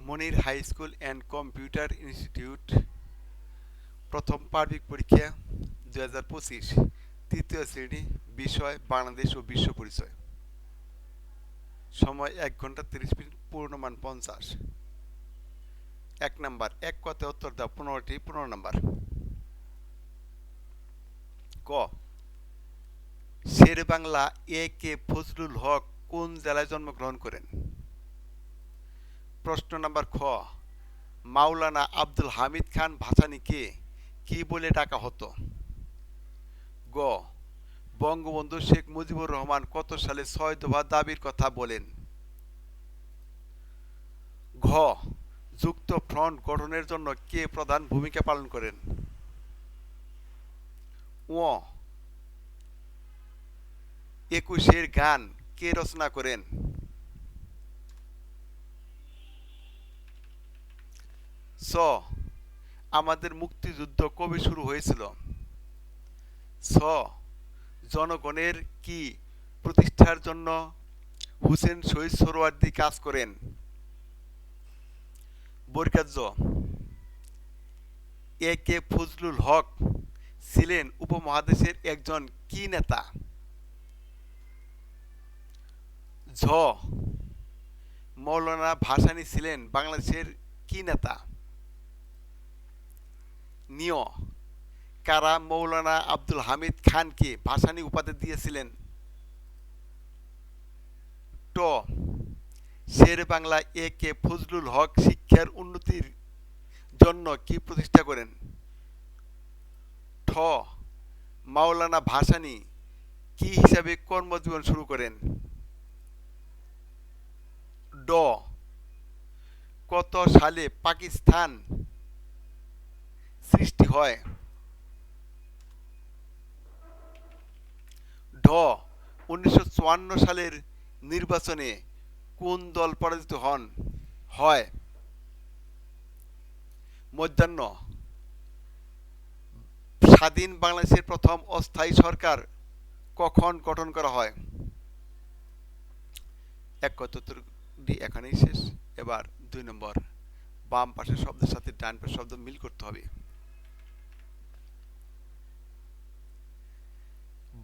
Monir high school and computer institute প্রথম পার্বিক পরীক্ষা 2025 তৃতীয় শ্রেণী বিষয় বাংলাদেশ ও বিশ্ব পরিচয়। সময় 1 ঘন্টা 30 মিনিট, পূর্ণমান 50। 1 নাম্বার, এক কথায় উত্তর দাও 15টি। 15 নাম্বার, ক শেরে বাংলা এ কে ফজলুল হক কোন জেলায় জন্মগ্রহণ করেন? প্রশ্ন নাম্বার খ মাওলানা আব্দুল হামিদ খান ভাসানীকে কি বলে ডাকা হতো? গ বঙ্গবন্ধু শেখ মুজিবুর রহমান কত সালে 6 দফা দাবির কথা বলেন? ঘ যুক্ত ফ্রন্ট গঠনের জন্য কে প্রধান ভূমিকা পালন করেন? ও 21-এর গান কে রচনা করেন? স আমাদের মুক্তিযুদ্ধ কবে শুরু হয়েছিল? স জনগণের কি প্রতিষ্ঠার জন্য হুসেন শহীদ সোহরাওয়ার্দী কাজ করেন? বর্গাজ্য এ কে ফজলুল হক ছিলেন উপমহাদেশের একজন কি নেতা? ঝ মৌলানা ভাসানী ছিলেন বাংলাদেশের কি নেতা? নিয় কারা মৌলানা আব্দুল হামিদ খানকে ভাসানী উপাধি দিয়েছিলেন? ট শের বাংলা এ কে ফজলুল হক শিক্ষার উন্নতির জন্য কি প্রতিষ্ঠা করেন? ঠ মাওলানা ভাসানী কি হিসাবে কর্মজীবন শুরু করেন? ড কত সালে পাকিস্তান সৃষ্টি হয়? ঢ 1954 সালের নির্বাচনে কোন দল পরাজিত হয়? মধ্যাহ্ন স্বাধীন বাংলাদেশের প্রথম অস্থায়ী সরকার কখন গঠন করা হয়? এক কথাটি এখানেই শেষ। এবার 2 নম্বর, বাম পাশের শব্দের সাথে ডান পাশের শব্দ মিল করতে হবে।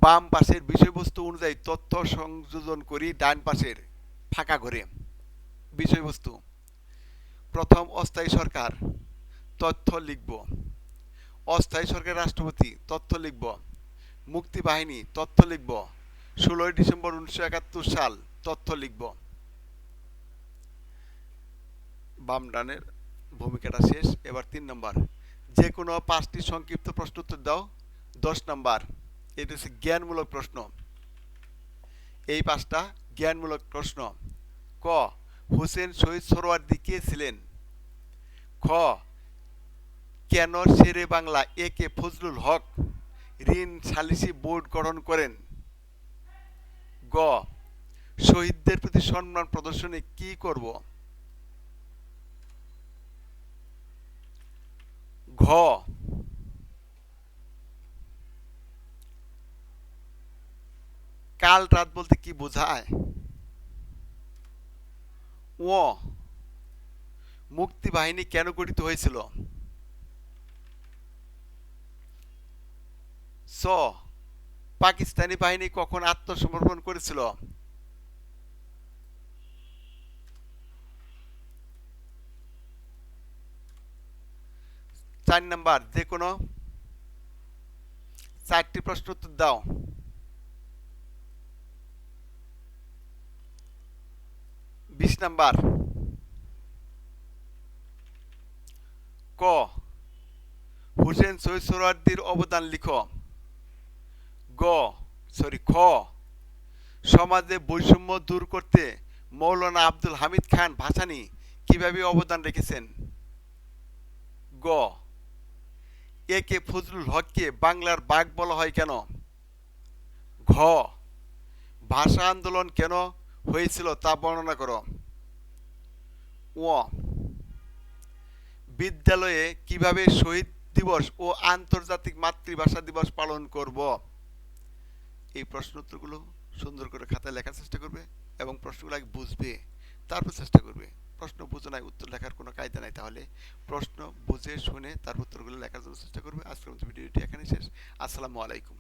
বাম পাশের বিষয়বস্তু অনুযায়ী তথ্য সংযোজন করি ডান পাশের ফাঁকা ঘরে। বিষয়বস্তু: প্রথম অস্থায়ী সরকার, তথ্য লিখব। অস্থায়ী সরকার রাষ্ট্রপতি, তথ্য লিখব। মুক্তিবাহিনী, তথ্য লিখব। 16 ডিসেম্বর 1971 সাল, তথ্য লিখব। বাম ডানের ভূমিকাটা শেষ। এবার 3 নম্বর, যে কোনো 5টি সংক্ষিপ্ত প্রশ্ন উত্তর দাও। 10 নম্বর, এটা হচ্ছে জ্ঞানমূলক প্রশ্ন। এই 5টা জ্ঞানমূলক প্রশ্ন। ক হুসেন শহীদ সোহরাওয়ার্দী কে ছিলেন? খ কেন শেরে বাংলা এ কে ফজলুল হক ঋণ সালিসি বোর্ড গঠন করেন? গ শহীদদের প্রতি সম্মান প্রদর্শনে কি করব? ঘ কাল রাত বলতে কি বোঝায়? ও মুক্তিবাহিনী কেন গঠিত হয়েছিল? স পাকিস্তানি বাহিনী কখন আত্মসমর্পণ করেছিল? 4 নাম্বার, যে কোনো 4টি প্রশ্ন উত্তর দাও। 20 নাম্বার, ক হুসেন শহীদ সোহরাওয়ার্দীর অবদান লিখো। খ সমাজে বৈষম্য দূর করতে মৌলানা আব্দুল হামিদ খান ভাসানী কিভাবে অবদান রেখেছেন? গ এ কে ফজলুল হককে বাংলার বাঘ বলা হয় কেন? ঘ ভাষা আন্দোলন কেন হয়েছিল তা বর্ণনা করো। ও বিদ্যালয়ে কিভাবে শহীদ দিবস ও আন্তর্জাতিক মাতৃভাষা দিবস পালন করব? এই প্রশ্ন উত্তরগুলো সুন্দর করে খাতায় লেখার চেষ্টা করবে এবং প্রশ্নগুলো আগে বুঝবে, তারপর চেষ্টা করবে। প্রশ্ন বুঝো নাই, উত্তর লেখার কোনো কায়দা নাই, তাহলে প্রশ্ন বুঝে শুনে তার উত্তরগুলো লেখার জন্য চেষ্টা করবে। আজকের মতো ভিডিওটি এখানে শেষ। আসসালামু আলাইকুম।